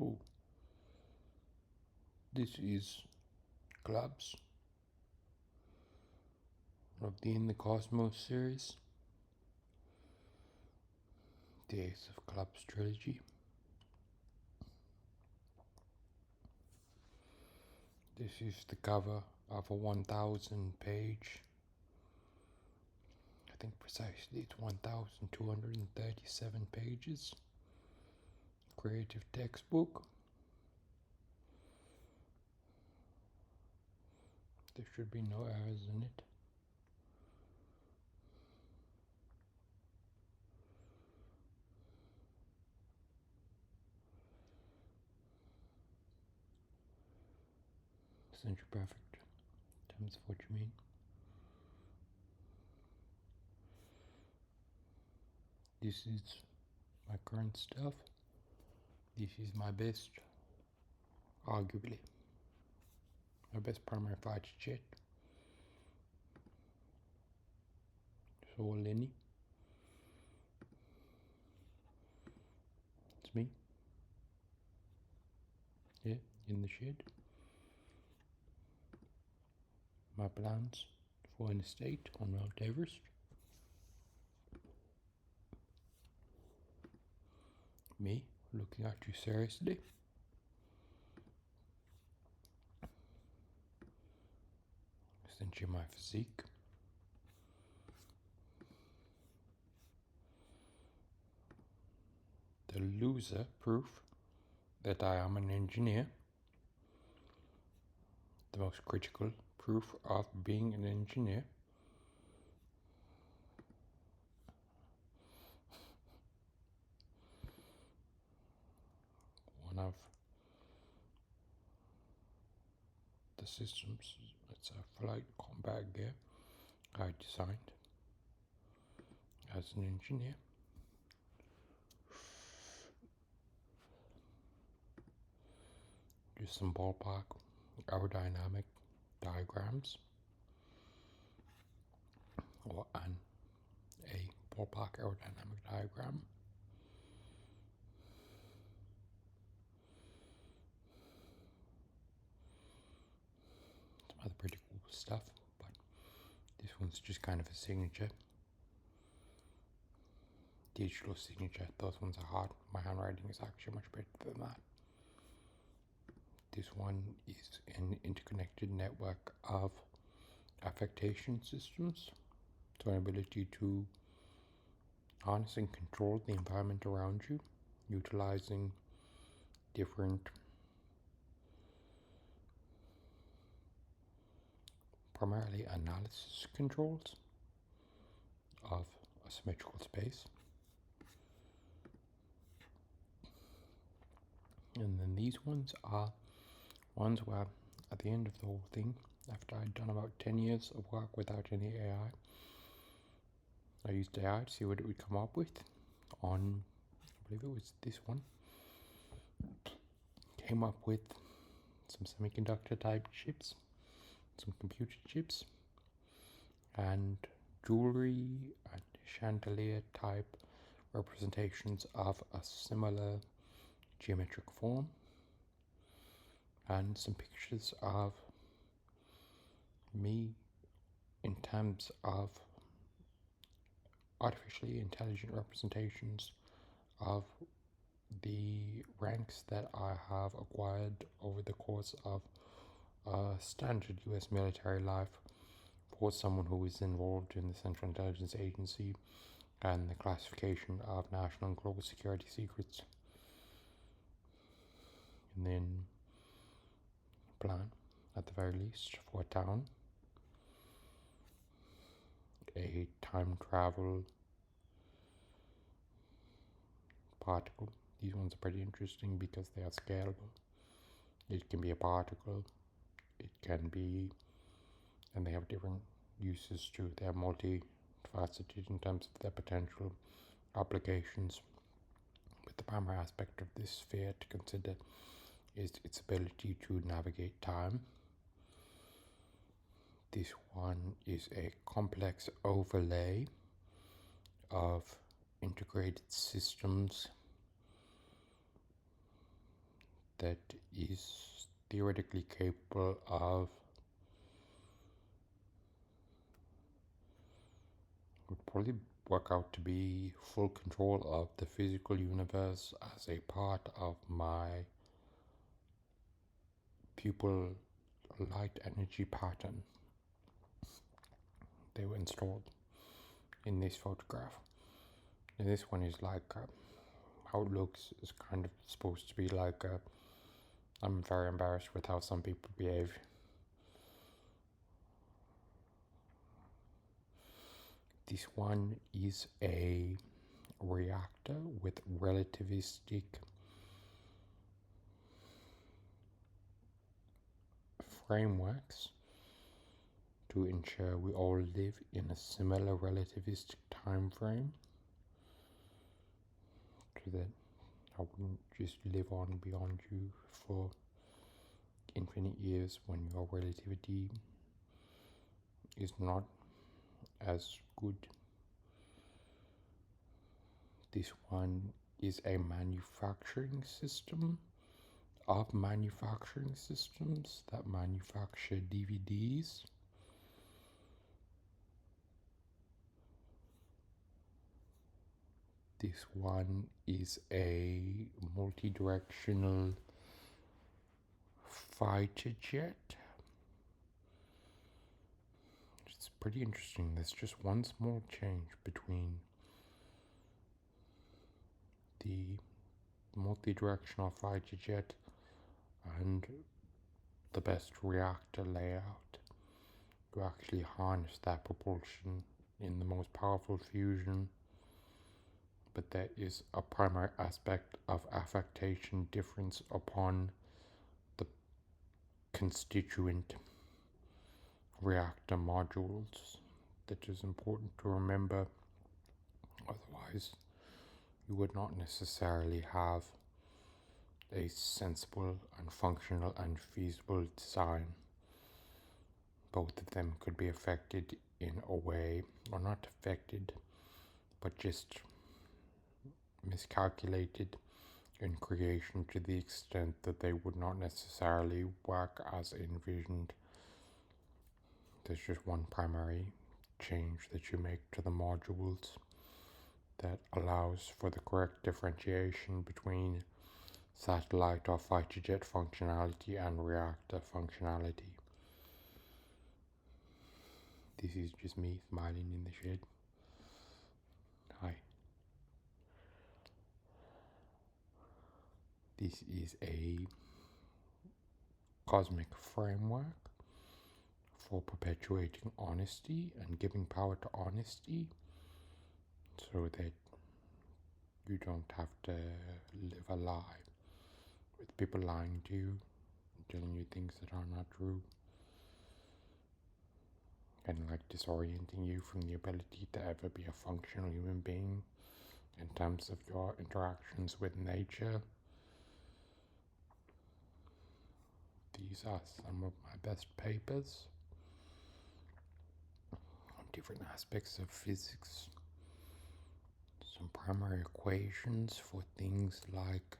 So, this is Clubs of the In the Cosmos series, the Ace of Clubs trilogy. This is the cover of a 1,000 page, I think precisely it's 1,237 pages, creative textbook. There should be no errors in it. Essentially perfect in terms of what you mean. This is my current stuff. This is my best, arguably, my best primary fighter jet. So Lenny. It's me. Yeah, in the shed. My plans for an estate on Mount Everest. Me looking at you seriously. Essentially my physique. The loser proof that I am an engineer. The most critical proof of being an engineer. One of the systems, it's a flight combat gear I designed as an engineer. Just some ballpark aerodynamic diagrams, or a ballpark aerodynamic diagram. Some other pretty cool stuff, but this one's just kind of a signature. Digital signature, those ones are hard. My handwriting is actually much better than that. This one is an interconnected network of affectation systems. So an ability to harness and control the environment around you, utilizing different primarily analysis controls of a symmetrical space. And then these ones are ones where at the end of the whole thing, after I'd done about 10 years of work without any AI, I used AI to see what it would come up with on, I believe it was this one. Came up with some semiconductor type chips, some computer chips, and jewelry and chandelier type representations of a similar geometric form, and some pictures of me in terms of artificially intelligent representations of the ranks that I have acquired over the course of standard US military life for someone who is involved in the Central Intelligence Agency and the classification of national and global security secrets. And then plan, at the very least, for a town, a time travel particle. These ones are pretty interesting because they are scalable. It can be a particle, it can be, and they have different uses too. They are multifaceted in terms of their potential applications. But the primary aspect of this sphere to consider is its ability to navigate time. This one is a complex overlay of integrated systems that is theoretically capable of would probably work out to be full control of the physical universe as a part of my pupil light energy pattern. They were installed in this photograph. And this one is like how it looks is kind of supposed to be like I'm very embarrassed with how some people behave. This one is a reactor with relativistic frameworks to ensure we all live in a similar relativistic time frame, so that I wouldn't just live on beyond you for infinite years when your relativity is not as good. This one is a manufacturing system of manufacturing systems that manufacture DVDs. This one is a multi-directional fighter jet. It's pretty interesting. There's just one small change between the multi-directional fighter jet and the best reactor layout. You actually harness that propulsion in the most powerful fusion, but there is a primary aspect of affectation difference upon the constituent reactor modules that is important to remember. Otherwise, you would not necessarily have a sensible and functional and feasible design. Both of them could be affected in a way, or not affected, but just miscalculated in creation to the extent that they would not necessarily work as envisioned. There's just one primary change that you make to the modules that allows for the correct differentiation between satellite or fighter jet functionality and reactor functionality. This is just me smiling in the shed. Hi. This is a cosmic framework for perpetuating honesty and giving power to honesty, so that you don't have to live a lie with people lying to you, telling you things that are not true, and like disorienting you from the ability to ever be a functional human being in terms of your interactions with nature. These are some of my best papers on different aspects of physics. Some primary equations for things like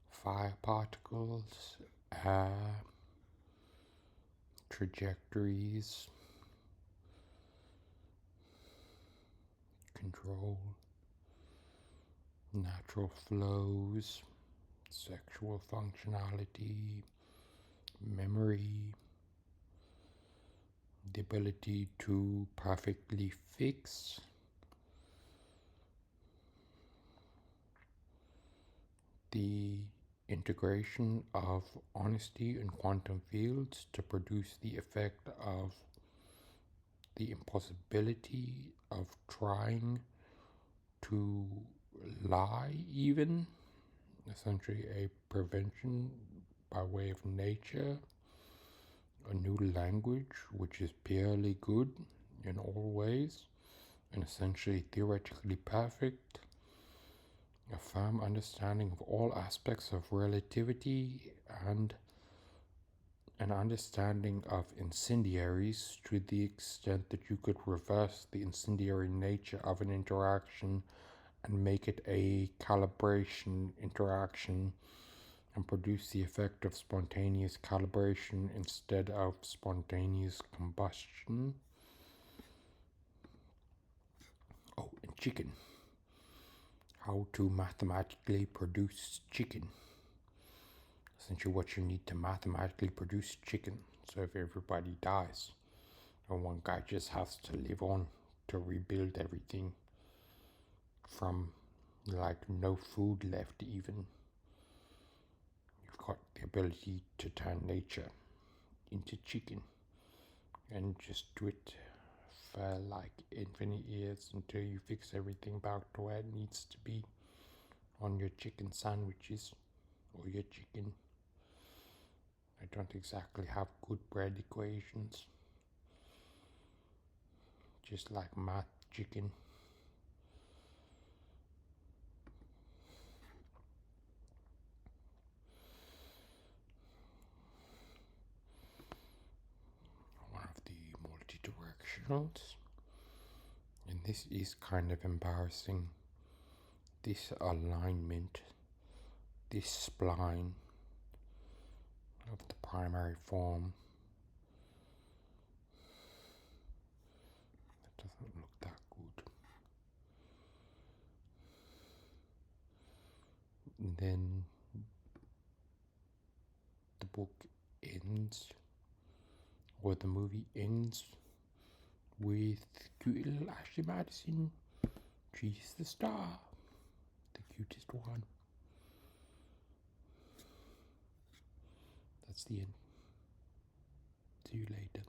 fire particles, air, trajectories, control, natural flows, sexual functionality, memory, the ability to perfectly fix, the integration of honesty in quantum fields to produce the effect of the impossibility of trying to lie, even essentially a prevention by way of nature, a new language which is purely good in all ways and essentially theoretically perfect, a firm understanding of all aspects of relativity, and an understanding of incendiaries to the extent that you could reverse the incendiary nature of an interaction and make it a calibration interaction and produce the effect of spontaneous calibration instead of spontaneous combustion. Oh, and chicken. How to mathematically produce chicken. Essentially what you need to mathematically produce chicken. So if everybody dies, and one guy just has to live on to rebuild everything from like no food left even. You've got the ability to turn nature into chicken and just do it for like infinite years until you fix everything back to where it needs to be on your chicken sandwiches or your chicken. I don't exactly have good bread equations, just like math chicken. One of the multi-directionals, and this is kind of embarrassing. This alignment, this spline of the primary form, that doesn't look that good. And then the book ends, or the movie ends, with cute little Ashley Madison. She's the star, the cutest one. That's the end. See you later.